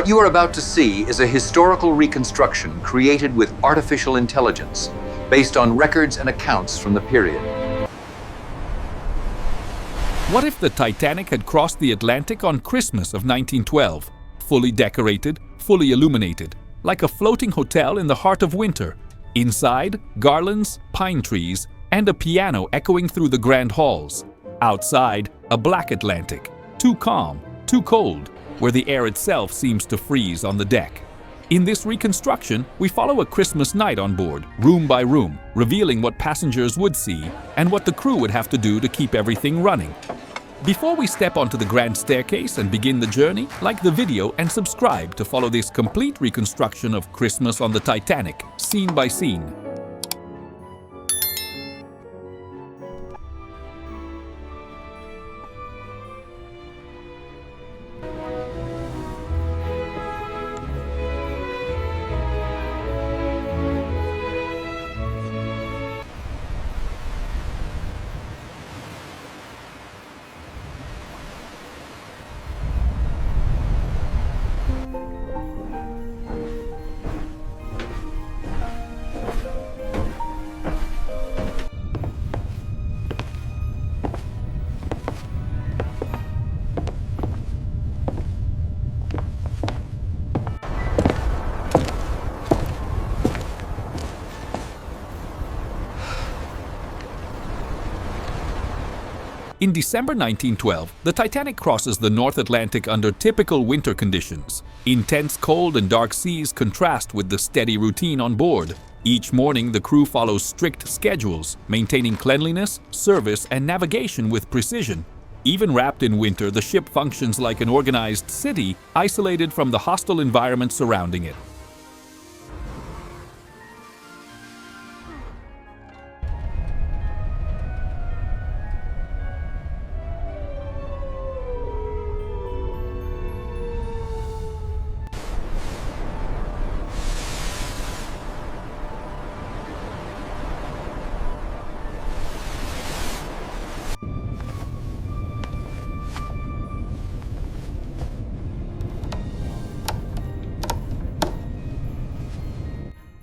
What you are about to see is a historical reconstruction created with artificial intelligence, based on records and accounts from the period. What if the Titanic had crossed the Atlantic on Christmas of 1912, fully decorated, fully illuminated, like a floating hotel in the heart of winter? Inside, garlands, pine trees, and a piano echoing through the grand halls. Outside, a black Atlantic, too calm, too cold, where the air itself seems to freeze on the deck. In this reconstruction, we follow a Christmas night on board, room by room, revealing what passengers would see and what the crew would have to do to keep everything running. Before we step onto the grand staircase and begin the journey, like the video and subscribe to follow this complete reconstruction of Christmas on the Titanic, scene by scene. In December 1912, the Titanic crosses the North Atlantic under typical winter conditions. Intense cold and dark seas contrast with the steady routine on board. Each morning, the crew follows strict schedules, maintaining cleanliness, service, and navigation with precision. Even wrapped in winter, the ship functions like an organized city, isolated from the hostile environment surrounding it.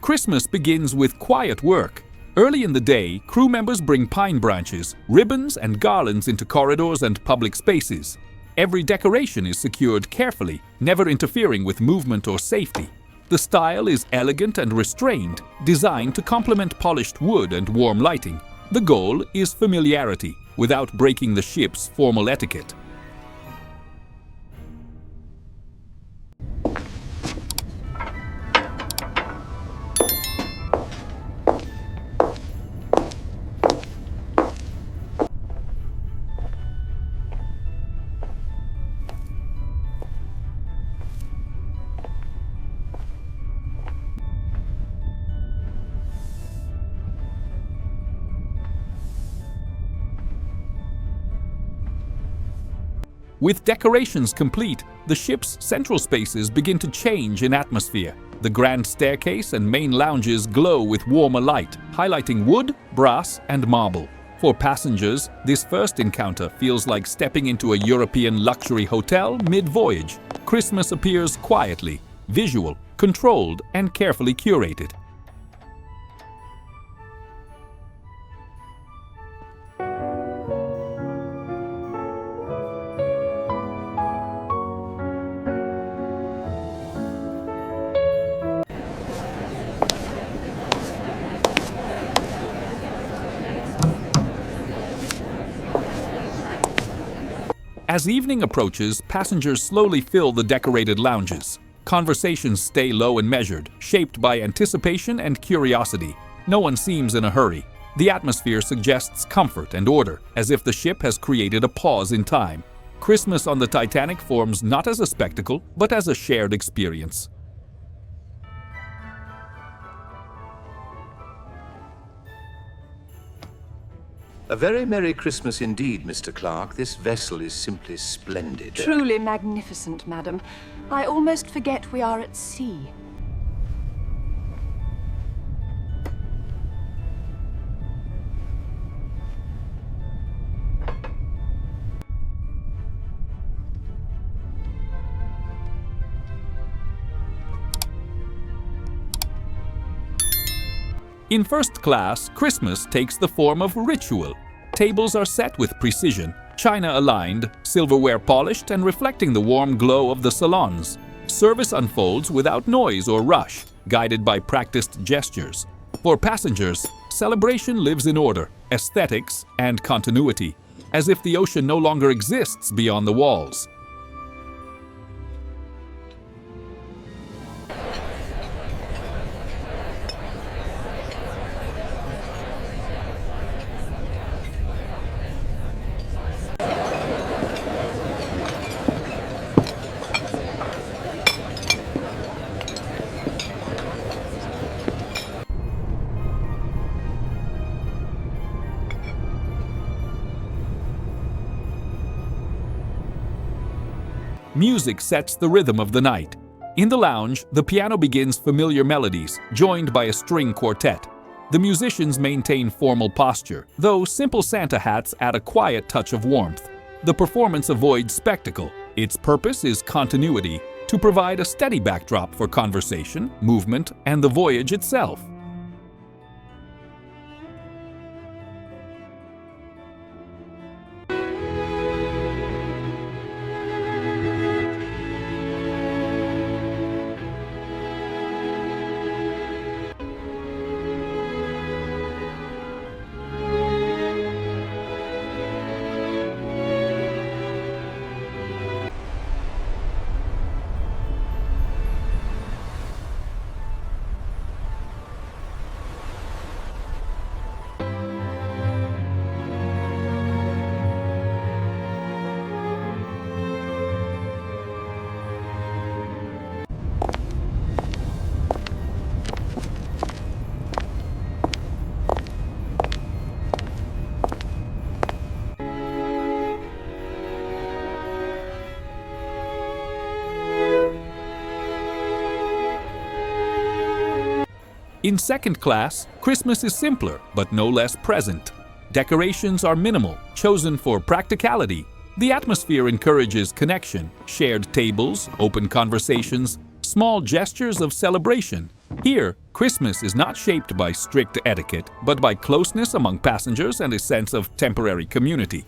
Christmas begins with quiet work. Early in the day, crew members bring pine branches, ribbons, and garlands into corridors and public spaces. Every decoration is secured carefully, never interfering with movement or safety. The style is elegant and restrained, designed to complement polished wood and warm lighting. The goal is familiarity, without breaking the ship's formal etiquette. With decorations complete, the ship's central spaces begin to change in atmosphere. The grand staircase and main lounges glow with warmer light, highlighting wood, brass, and marble. For passengers, this first encounter feels like stepping into a European luxury hotel mid-voyage. Christmas appears quietly, visual, controlled, and carefully curated. As evening approaches, passengers slowly fill the decorated lounges. Conversations stay low and measured, shaped by anticipation and curiosity. No one seems in a hurry. The atmosphere suggests comfort and order, as if the ship has created a pause in time. Christmas on the Titanic forms not as a spectacle, but as a shared experience. A very Merry Christmas indeed, Mr. Clark. This vessel is simply splendid. Truly magnificent, madam. I almost forget we are at sea. In first class, Christmas takes the form of ritual. Tables are set with precision, china aligned, silverware polished and reflecting the warm glow of the salons. Service unfolds without noise or rush, guided by practiced gestures. For passengers, celebration lives in order, aesthetics, and continuity, as if the ocean no longer exists beyond the walls. Music sets the rhythm of the night. In the lounge, the piano begins familiar melodies, joined by a string quartet. The musicians maintain formal posture, though simple Santa hats add a quiet touch of warmth. The performance avoids spectacle. Its purpose is continuity, to provide a steady backdrop for conversation, movement, and the voyage itself. In second class, Christmas is simpler, but no less present. Decorations are minimal, chosen for practicality. The atmosphere encourages connection, shared tables, open conversations, small gestures of celebration. Here, Christmas is not shaped by strict etiquette, but by closeness among passengers and a sense of temporary community.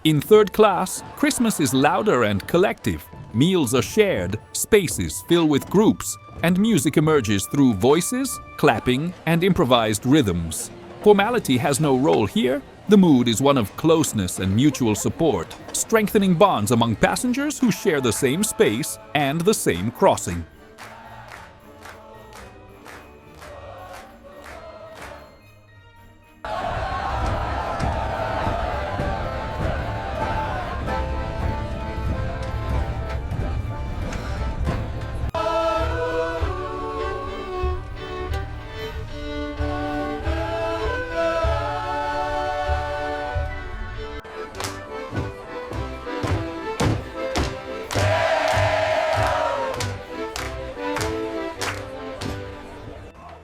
In third class, Christmas is louder and collective. Meals are shared, spaces fill with groups, and music emerges through voices, clapping, and improvised rhythms. Formality has no role here. The mood is one of closeness and mutual support, strengthening bonds among passengers who share the same space and the same crossing.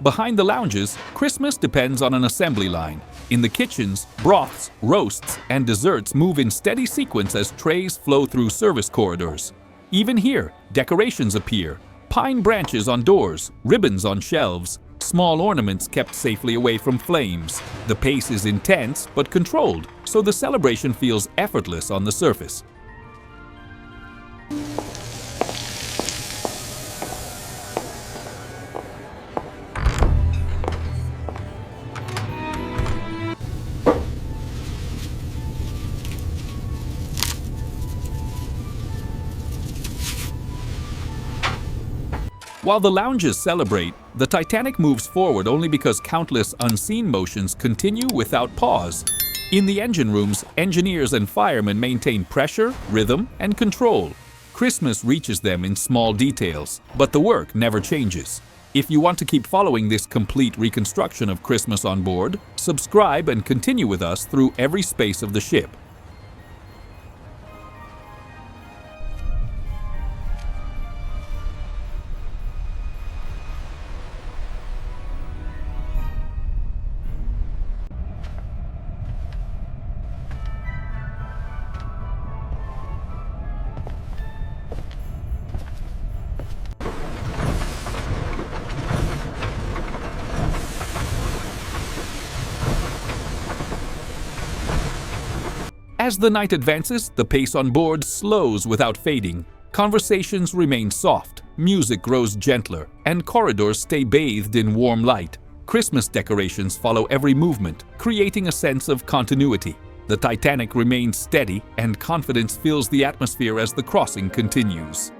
Behind the lounges, Christmas depends on an assembly line. In the kitchens, broths, roasts, and desserts move in steady sequence as trays flow through service corridors. Even here, decorations appear. Pine branches on doors, ribbons on shelves, small ornaments kept safely away from flames. The pace is intense but controlled, so the celebration feels effortless on the surface. While the lounges celebrate, the Titanic moves forward only because countless unseen motions continue without pause. In the engine rooms, engineers and firemen maintain pressure, rhythm, and control. Christmas reaches them in small details, but the work never changes. If you want to keep following this complete reconstruction of Christmas on board, subscribe and continue with us through every space of the ship. As the night advances, the pace on board slows without fading. Conversations remain soft, music grows gentler, and corridors stay bathed in warm light. Christmas decorations follow every movement, creating a sense of continuity. The Titanic remains steady, and confidence fills the atmosphere as the crossing continues.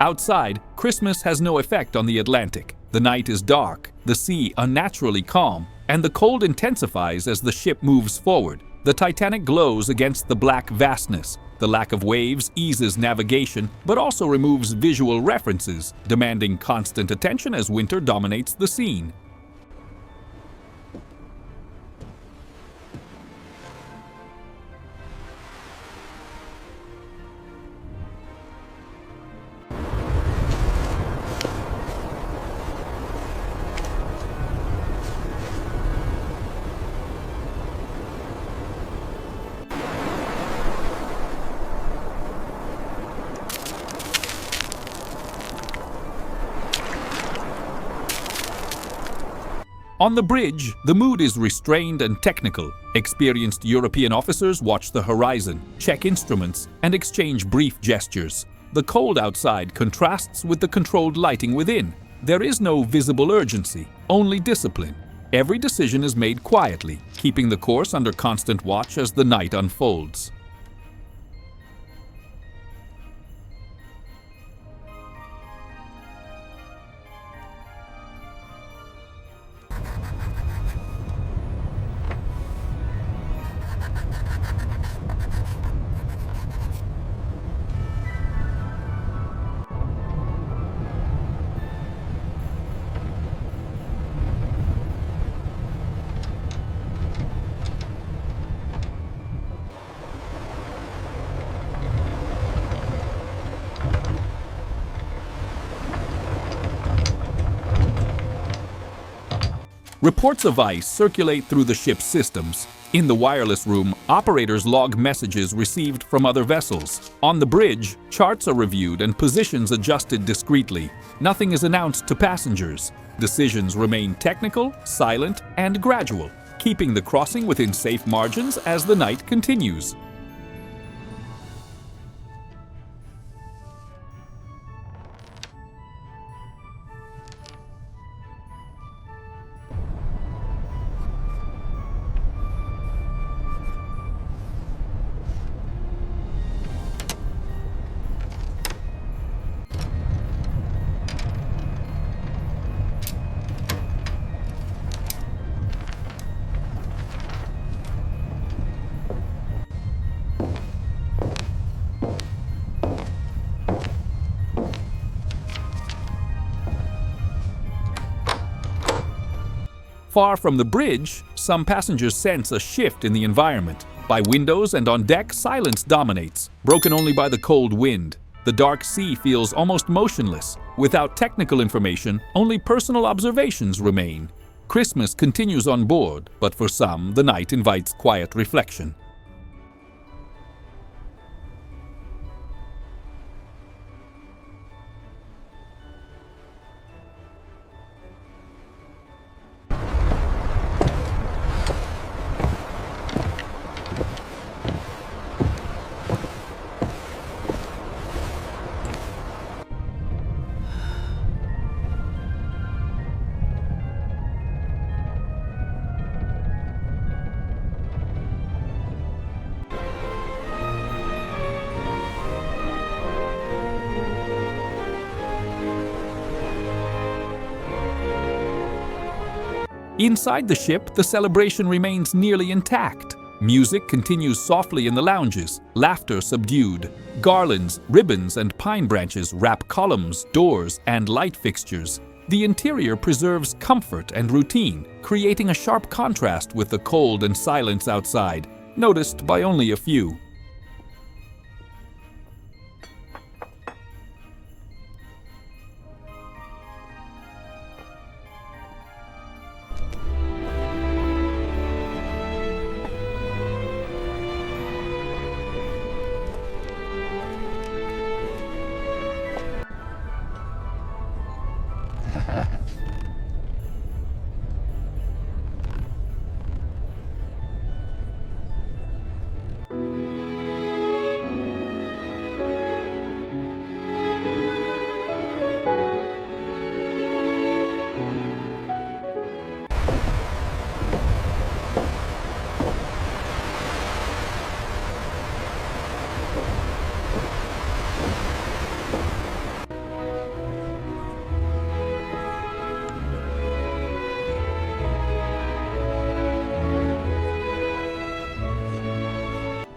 Outside, Christmas has no effect on the Atlantic. The night is dark, the sea unnaturally calm, and the cold intensifies as the ship moves forward. The Titanic glows against the black vastness. The lack of waves eases navigation, but also removes visual references, demanding constant attention as winter dominates the scene. On the bridge, the mood is restrained and technical. Experienced European officers watch the horizon, check instruments, and exchange brief gestures. The cold outside contrasts with the controlled lighting within. There is no visible urgency, only discipline. Every decision is made quietly, keeping the course under constant watch as the night unfolds. Reports of ice circulate through the ship's systems. In the wireless room, operators log messages received from other vessels. On the bridge, charts are reviewed and positions adjusted discreetly. Nothing is announced to passengers. Decisions remain technical, silent, and gradual, keeping the crossing within safe margins as the night continues. Far from the bridge, some passengers sense a shift in the environment. By windows and on deck, silence dominates, broken only by the cold wind. The dark sea feels almost motionless. Without technical information, only personal observations remain. Christmas continues on board, but for some, the night invites quiet reflection. Inside the ship, the celebration remains nearly intact. Music continues softly in the lounges, laughter subdued. Garlands, ribbons, and pine branches wrap columns, doors, and light fixtures. The interior preserves comfort and routine, creating a sharp contrast with the cold and silence outside, noticed by only a few.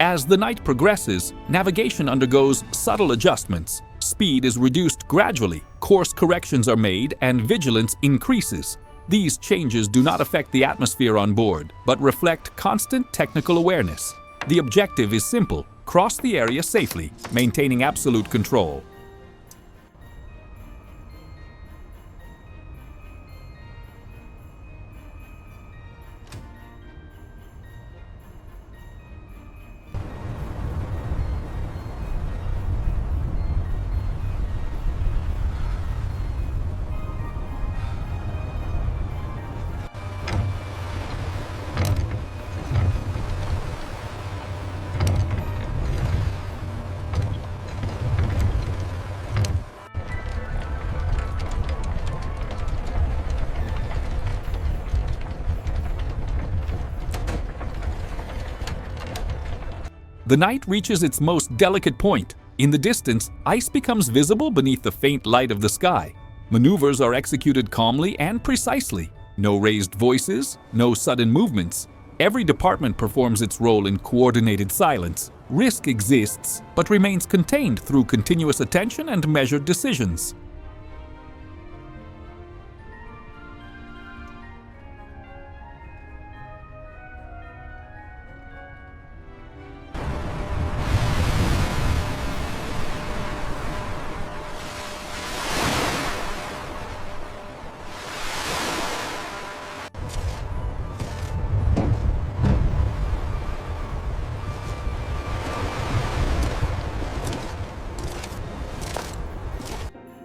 As the night progresses, navigation undergoes subtle adjustments. Speed is reduced gradually, course corrections are made, and vigilance increases. These changes do not affect the atmosphere on board, but reflect constant technical awareness. The objective is simple: cross the area safely, maintaining absolute control. The night reaches its most delicate point. In the distance, ice becomes visible beneath the faint light of the sky. Maneuvers are executed calmly and precisely. No raised voices, no sudden movements. Every department performs its role in coordinated silence. Risk exists, but remains contained through continuous attention and measured decisions.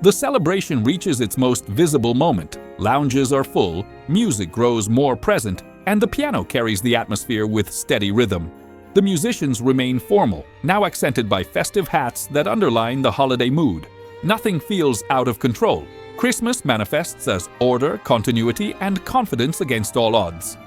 The celebration reaches its most visible moment. Lounges are full, music grows more present, and the piano carries the atmosphere with steady rhythm. The musicians remain formal, now accented by festive hats that underline the holiday mood. Nothing feels out of control. Christmas manifests as order, continuity, and confidence against all odds.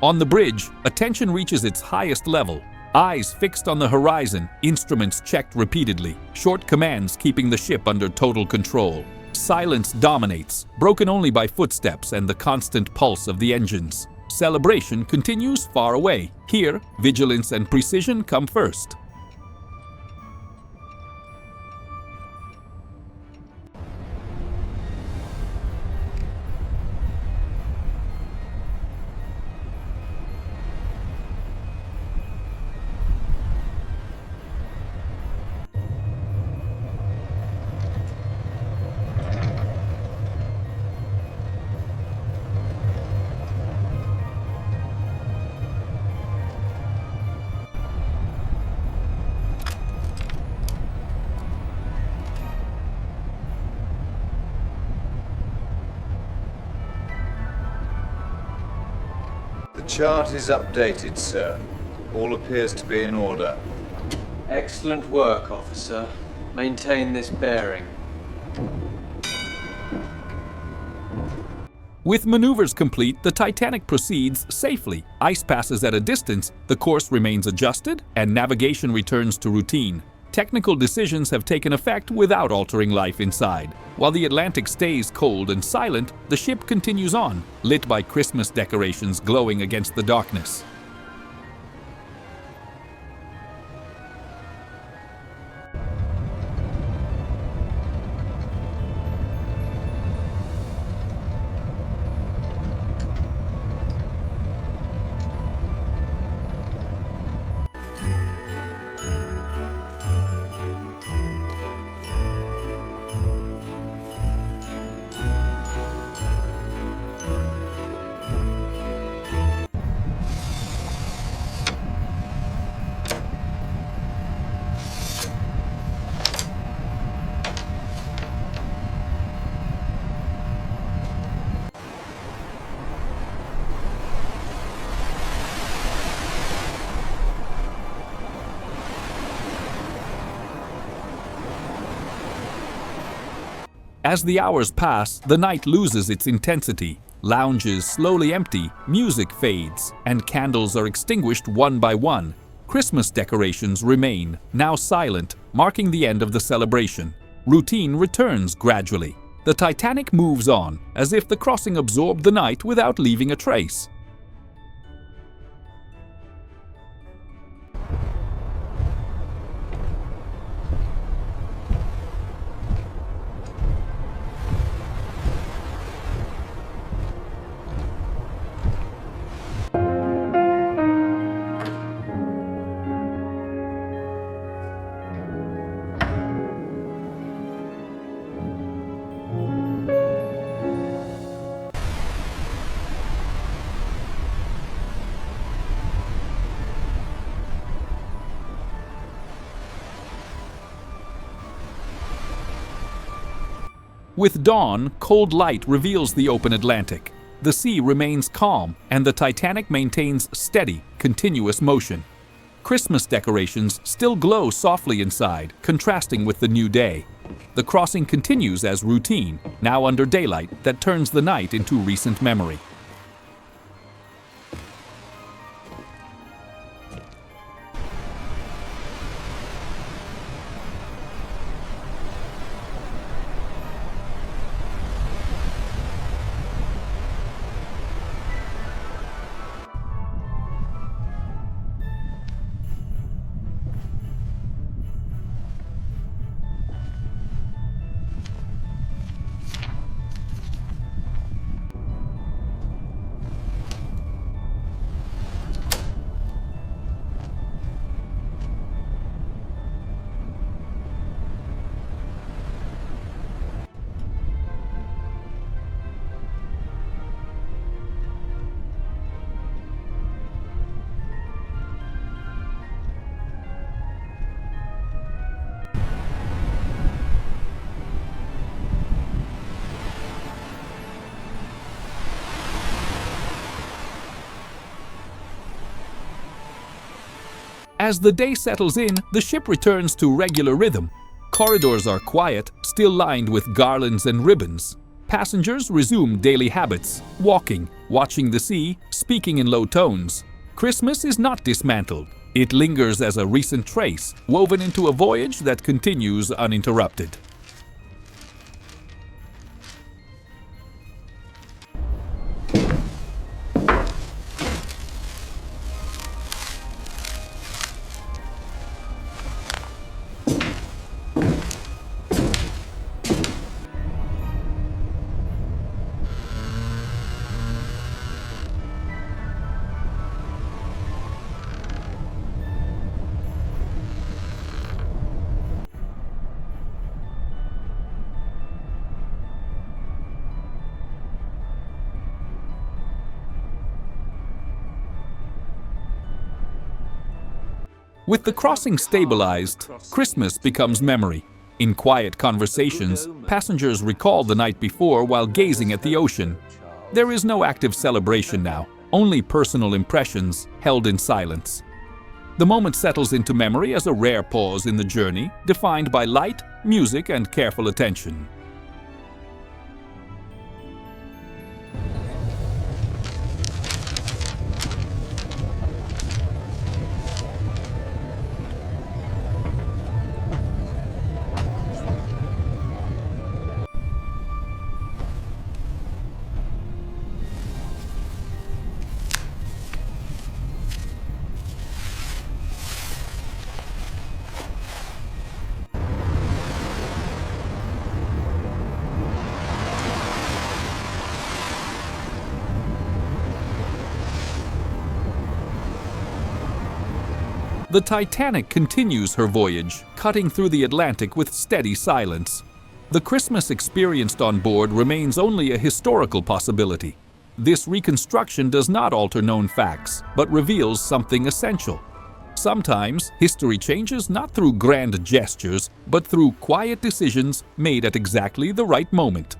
On the bridge, attention reaches its highest level. Eyes fixed on the horizon, instruments checked repeatedly, short commands keeping the ship under total control. Silence dominates, broken only by footsteps and the constant pulse of the engines. Celebration continues far away. Here, vigilance and precision come first. The chart is updated, sir. All appears to be in order. Excellent work, officer. Maintain this bearing. With maneuvers complete, the Titanic proceeds safely. Ice passes at a distance, the course remains adjusted, and navigation returns to routine. Technical decisions have taken effect without altering life inside. While the Atlantic stays cold and silent, the ship continues on, lit by Christmas decorations glowing against the darkness. As the hours pass, the night loses its intensity. Lounges slowly empty, music fades, and candles are extinguished one by one. Christmas decorations remain, now silent, marking the end of the celebration. Routine returns gradually. The Titanic moves on, as if the crossing absorbed the night without leaving a trace. With dawn, cold light reveals the open Atlantic. The sea remains calm, and the Titanic maintains steady, continuous motion. Christmas decorations still glow softly inside, contrasting with the new day. The crossing continues as routine, now under daylight that turns the night into recent memory. As the day settles in, the ship returns to regular rhythm. Corridors are quiet, still lined with garlands and ribbons. Passengers resume daily habits, walking, watching the sea, speaking in low tones. Christmas is not dismantled. It lingers as a recent trace, woven into a voyage that continues uninterrupted. With the crossing stabilized, Christmas becomes memory. In quiet conversations, passengers recall the night before while gazing at the ocean. There is no active celebration now, only personal impressions held in silence. The moment settles into memory as a rare pause in the journey, defined by light, music, and careful attention. The Titanic continues her voyage, cutting through the Atlantic with steady silence. The Christmas experienced on board remains only a historical possibility. This reconstruction does not alter known facts, but reveals something essential. Sometimes, history changes not through grand gestures, but through quiet decisions made at exactly the right moment.